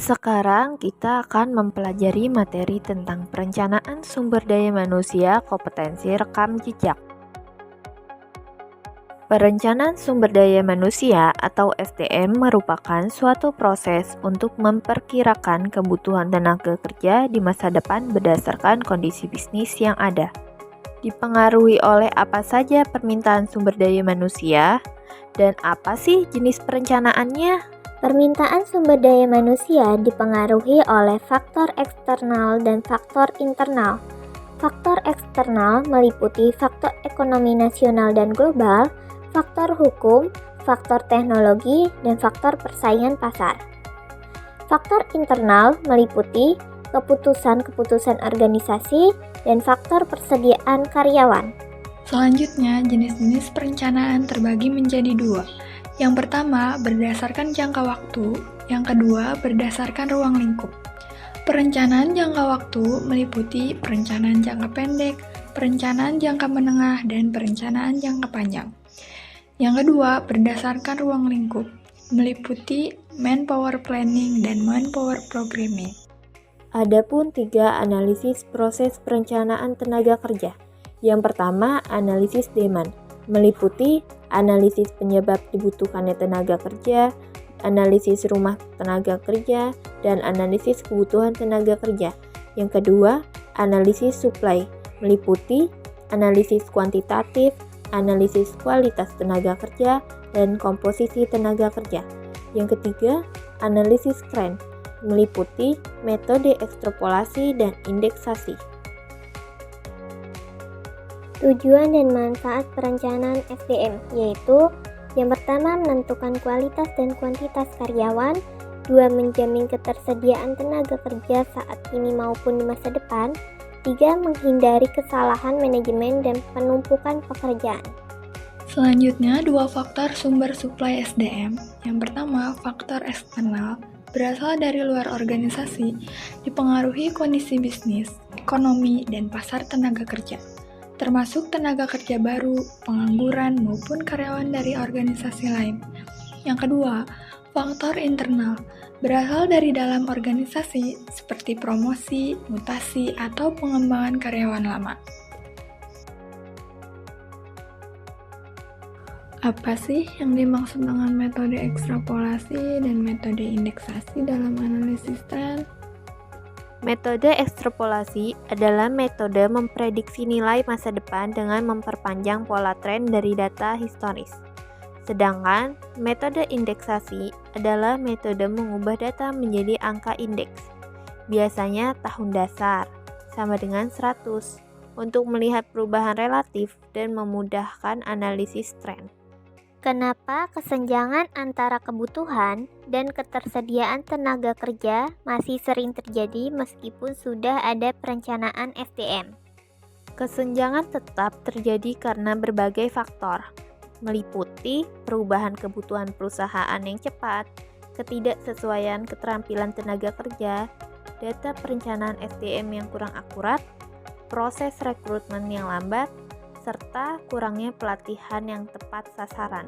Sekarang kita akan mempelajari materi tentang perencanaan sumber daya manusia kompetensi rekam jejak. Perencanaan sumber daya manusia atau SDM merupakan suatu proses untuk memperkirakan kebutuhan tenaga kerja di masa depan berdasarkan kondisi bisnis yang ada. Dipengaruhi oleh apa saja permintaan sumber daya manusia dan apa sih jenis perencanaannya? Permintaan sumber daya manusia dipengaruhi oleh faktor eksternal dan faktor internal. Faktor eksternal meliputi faktor ekonomi nasional dan global, faktor hukum, faktor teknologi, dan faktor persaingan pasar. Faktor internal meliputi keputusan-keputusan organisasi dan faktor persediaan karyawan. Selanjutnya, jenis-jenis perencanaan terbagi menjadi dua. Yang pertama, berdasarkan jangka waktu. Yang kedua, berdasarkan ruang lingkup. Perencanaan jangka waktu meliputi perencanaan jangka pendek, perencanaan jangka menengah, dan perencanaan jangka panjang. Yang kedua, berdasarkan ruang lingkup, meliputi manpower planning dan manpower programming. Adapun 3 analisis proses perencanaan tenaga kerja. Yang pertama, analisis demand, meliputi analisis penyebab dibutuhkannya tenaga kerja, analisis rumah tenaga kerja, dan analisis kebutuhan tenaga kerja. Yang kedua, analisis supply, meliputi analisis kuantitatif, analisis kualitas tenaga kerja, dan komposisi tenaga kerja. Yang ketiga, analisis trend, meliputi metode ekstrapolasi dan indeksasi. Tujuan dan manfaat perencanaan SDM yaitu yang pertama menentukan kualitas dan kuantitas karyawan, 2 menjamin ketersediaan tenaga kerja saat ini maupun di masa depan, 3 menghindari kesalahan manajemen dan penumpukan pekerjaan. Selanjutnya, 2 faktor sumber suplai SDM. Yang pertama, faktor eksternal, berasal dari luar organisasi, dipengaruhi kondisi bisnis, ekonomi, dan pasar tenaga kerja, termasuk tenaga kerja baru, pengangguran, maupun karyawan dari organisasi lain. Yang kedua, faktor internal, berasal dari dalam organisasi, seperti promosi, mutasi, atau pengembangan karyawan lama. Apa sih yang dimaksud dengan metode ekstrapolasi dan metode indeksasi dalam analisis tren? Metode ekstrapolasi adalah metode memprediksi nilai masa depan dengan memperpanjang pola tren dari data historis. Sedangkan metode indeksasi adalah metode mengubah data menjadi angka indeks, biasanya tahun dasar, sama dengan 100, untuk melihat perubahan relatif dan memudahkan analisis tren. Kenapa kesenjangan antara kebutuhan dan ketersediaan tenaga kerja masih sering terjadi meskipun sudah ada perencanaan SDM? Kesenjangan tetap terjadi karena berbagai faktor, meliputi perubahan kebutuhan perusahaan yang cepat, ketidaksesuaian keterampilan tenaga kerja, data perencanaan SDM yang kurang akurat, proses rekrutmen yang lambat, serta kurangnya pelatihan yang tepat sasaran.